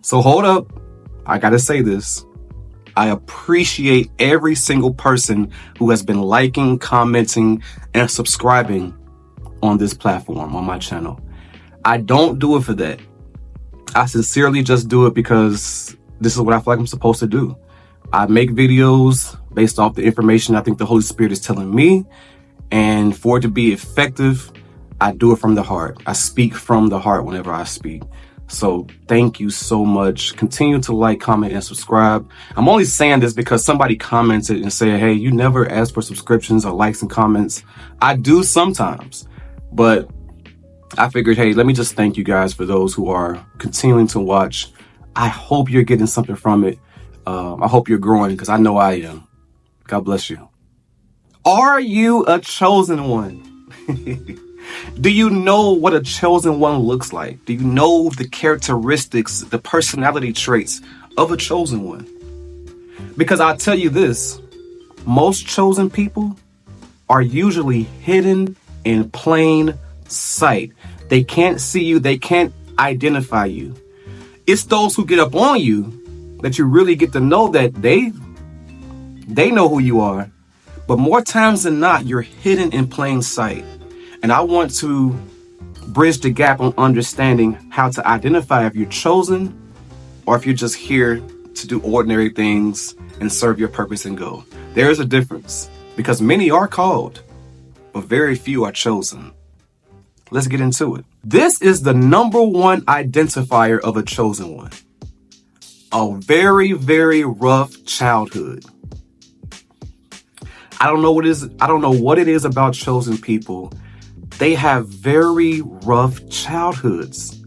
So hold up. I gotta say this. I appreciate every single person who has been liking, commenting, and subscribing on this platform, on my channel. I don't do it for that. I sincerely just do it because this is what I feel like I'm supposed to do. I make videos based off the information I think the Holy Spirit is telling me. And for it to be effective, I do it from the heart. I speak from the heart whenever I speak. So thank you so much. Continue to like, comment, and subscribe. I'm only saying this because somebody commented and said, hey, you never ask for subscriptions or likes and comments. I do sometimes, but I figured, hey, let me just thank you guys for those who are continuing to watch. I hope you're getting something from it. I hope you're growing because I know I am. God bless you. Are you a chosen one? Do you know what a chosen one looks like? Do you know the characteristics, the personality traits of a chosen one? Because I'll tell you this, most chosen people are usually hidden in plain sight. They can't see you. They can't identify you. It's those who get up on you that you really get to know that they know who you are. But more times than not, you're hidden in plain sight. And I want to bridge the gap on understanding how to identify if you're chosen or if you're just here to do ordinary things and serve your purpose and goal. There is a difference because many are called, but very few are chosen. Let's get into it. This is the number one identifier of a chosen one. A very, very rough childhood. I don't know what it is about chosen people. They have very rough childhoods.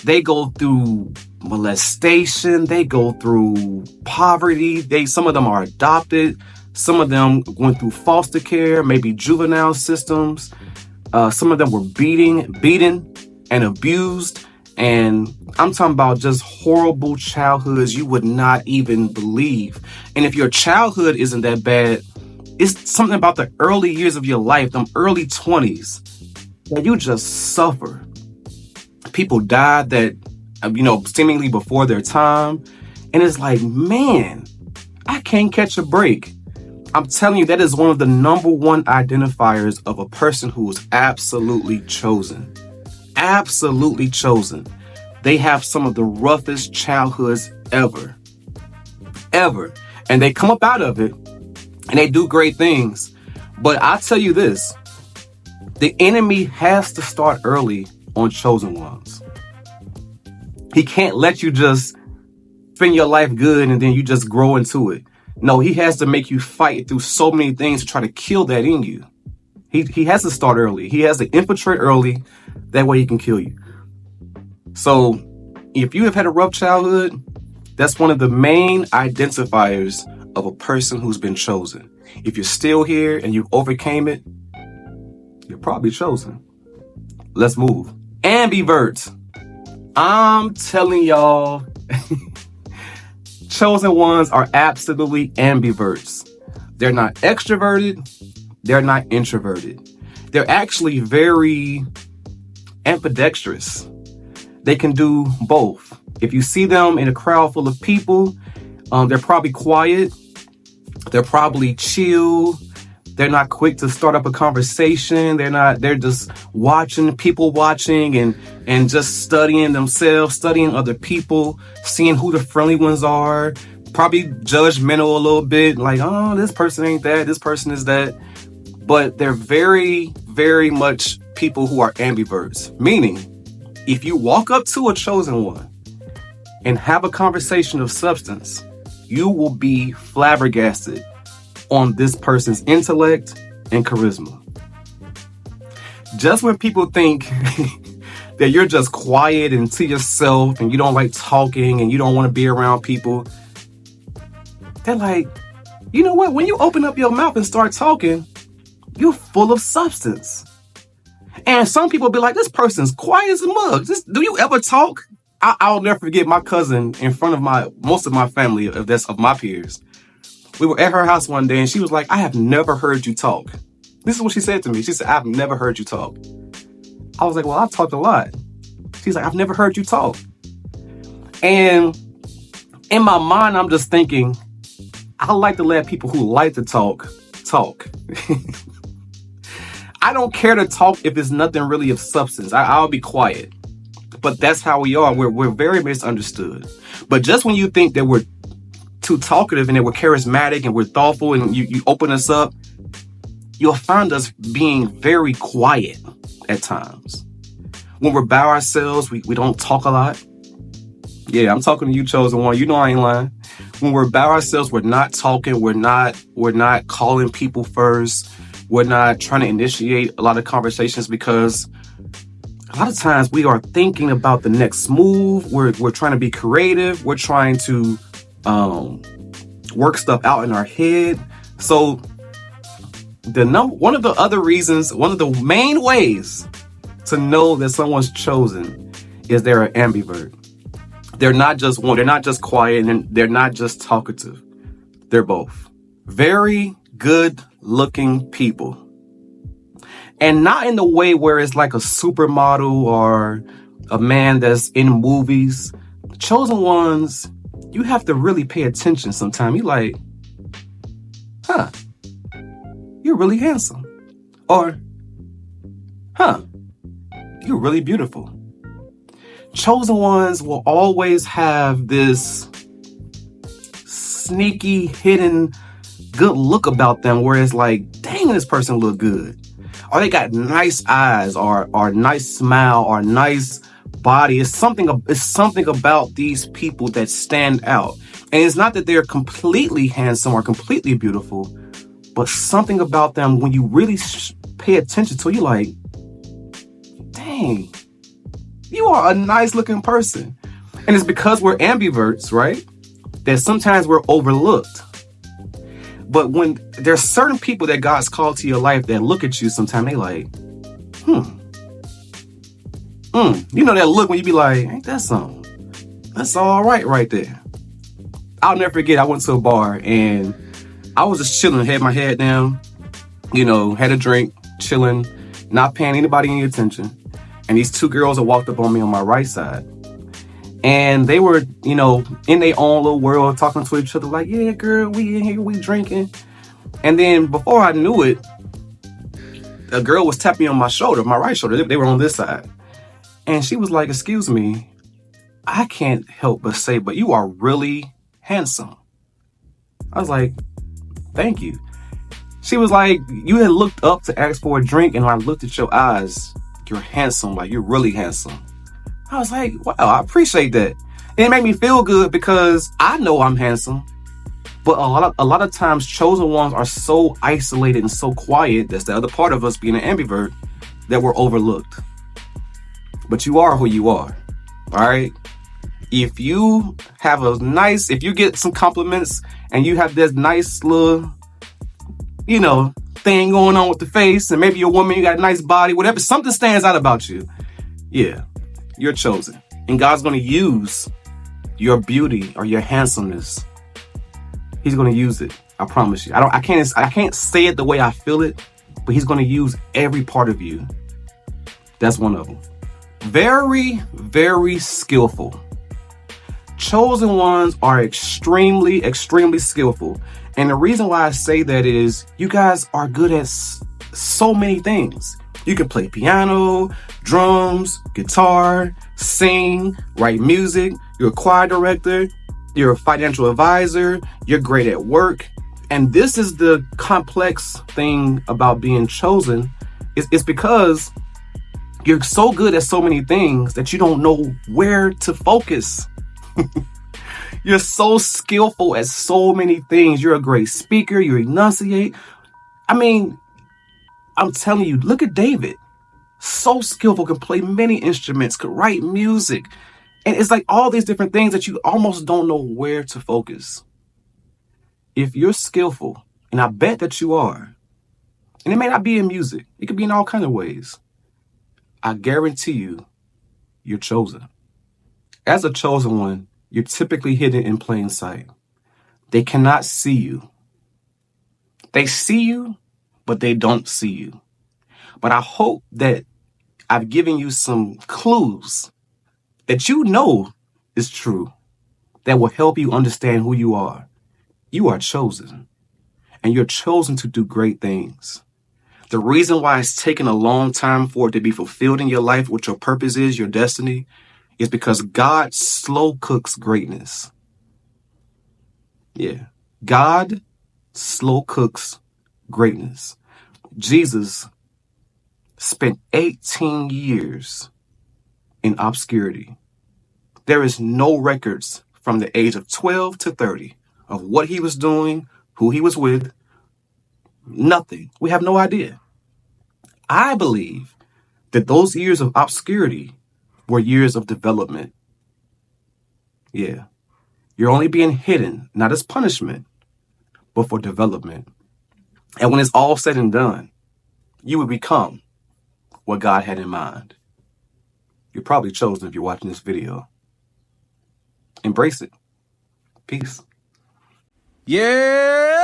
They go through molestation. They go through poverty. Some of them are adopted. Some of them went through foster care, maybe juvenile systems. Some of them were beaten and abused. And I'm talking about just horrible childhoods you would not even believe. And if your childhood isn't that bad, it's something about the early years of your life, them early 20s, that you just suffer. People died that, seemingly before their time. And it's like, man, I can't catch a break. I'm telling you, that is one of the number one identifiers of a person who is absolutely chosen. Absolutely chosen. They have some of the roughest childhoods ever. And they come up out of it and they do great things. But I'll tell you this, the enemy has to start early on chosen ones. He can't let you just spend your life good and then you just grow into it. No, he has to make you fight through so many things to try to kill that in you. He has to start early. He has to infiltrate early. That way he can kill you. So if you have had a rough childhood, that's one of the main identifiers of a person who's been chosen. If you're still here and you overcame it, you're probably chosen. Let's move. Ambiverts. I'm telling y'all, chosen ones are absolutely ambiverts. They're not extroverted. They're not introverted. They're actually very ambidextrous. They can do both. If you see them in a crowd full of people, they're probably quiet. They're probably chill. They're not quick to start up a conversation. They're just people watching and just studying themselves, studying other people, seeing who the friendly ones are, probably judgmental a little bit, like, oh, this person ain't that, this person is that. But they're very, very much people who are ambiverts, meaning if you walk up to a chosen one and have a conversation of substance, you will be flabbergasted on this person's intellect and charisma. Just when people think that you're just quiet and to yourself and you don't like talking and you don't want to be around people, they're like, you know what? When you open up your mouth and start talking, you're full of substance. And some people be like, this person's quiet as a mug. Do you ever talk? I'll never forget my cousin in front of most of my family, of my peers. We were at her house one day and she was like, I have never heard you talk. This is what she said to me. She said, I've never heard you talk. I was like, well, I've talked a lot. She's like, I've never heard you talk. And in my mind, I'm just thinking, I like to let people who like to talk. I don't care to talk if it's nothing really of substance. I'll be quiet. But that's how we are. We're very misunderstood. But just when you think that we're too talkative and that we're charismatic and we're thoughtful and you open us up, you'll find us being very quiet at times. When we're by ourselves, we don't talk a lot. Yeah, I'm talking to you, chosen one. You know I ain't lying. When we're by ourselves, we're not talking. We're not calling people first. We're not trying to initiate a lot of conversations because a lot of times we are thinking about the next move. We're trying to be creative. We're trying to work stuff out in our head. So one of the main ways to know that someone's chosen is they're an ambivert. They're not just one. They're not just quiet and they're not just talkative. They're both very good looking people. And not in the way where it's like a supermodel or a man that's in movies. Chosen ones, you have to really pay attention sometimes. You're like, huh, you're really handsome. Or, huh, you're really beautiful. Chosen ones will always have this sneaky, hidden, good look about them where it's like, dang, this person look good. Or they got nice eyes or nice smile or nice body. It's something about these people that stand out. And it's not that they're completely handsome or completely beautiful, but something about them when you really pay attention to, you're like, dang, you are a nice looking person. And it's because we're ambiverts, right? That sometimes we're overlooked. But when there's certain people that God's called to your life that look at you sometimes, they like, you know that look when you be like, ain't that something? That's all right there. I'll never forget, I went to a bar and I was just chilling, had my head down, had a drink, chilling, not paying anybody any attention. And these two girls that walked up on me on my right side. And they were, in their own little world, talking to each other like, yeah, girl, we in here, we drinking. And then before I knew it, a girl was tapping me on my shoulder, my right shoulder. They were on this side. And she was like, excuse me, I can't help but say, but you are really handsome. I was like, thank you. She was like, you had looked up to ask for a drink, and when I looked at your eyes, you're handsome, like you're really handsome. I was like, wow, I appreciate that. And it made me feel good because I know I'm handsome. But a lot of times chosen ones are so isolated and so quiet, that's the other part of us being an ambivert, that we're overlooked. But you are who you are. All right? If you get some compliments and you have this nice little, thing going on with the face, and maybe you're a woman, you got a nice body, whatever, something stands out about you. Yeah. You're chosen. And God's going to use your beauty or your handsomeness. He's going to use it. I promise you. I can't say it the way I feel it, but he's going to use every part of you. That's one of them. Very, very skillful. Chosen ones are extremely, extremely skillful. And the reason why I say that is you guys are good at so many things. You can play piano, drums, guitar, sing, write music. You're a choir director. You're a financial advisor. You're great at work. And this is the complex thing about being chosen. It's because you're so good at so many things that you don't know where to focus. You're so skillful at so many things. You're a great speaker. You enunciate. I mean, I'm telling you, look at David. So skillful, can play many instruments, could write music. And it's like all these different things that you almost don't know where to focus. If you're skillful, and I bet that you are, and it may not be in music, it could be in all kinds of ways, I guarantee you, you're chosen. As a chosen one, you're typically hidden in plain sight. They cannot see you. They see you, but they don't see you. But I hope that I've given you some clues that is true that will help you understand who you are. You are chosen, and you're chosen to do great things. The reason why it's taken a long time for it to be fulfilled in your life, what your purpose is, your destiny, is because God slow cooks greatness. Yeah. God slow cooks greatness. Jesus spent 18 years in obscurity. There is no records from the age of 12 to 30 of what he was doing, who he was with. Nothing. We have no idea. I believe that those years of obscurity were years of development. Yeah. You're only being hidden, not as punishment, but for development. And when it's all said and done, you will become what God had in mind. You're probably chosen if you're watching this video. Embrace it. Peace. Yeah.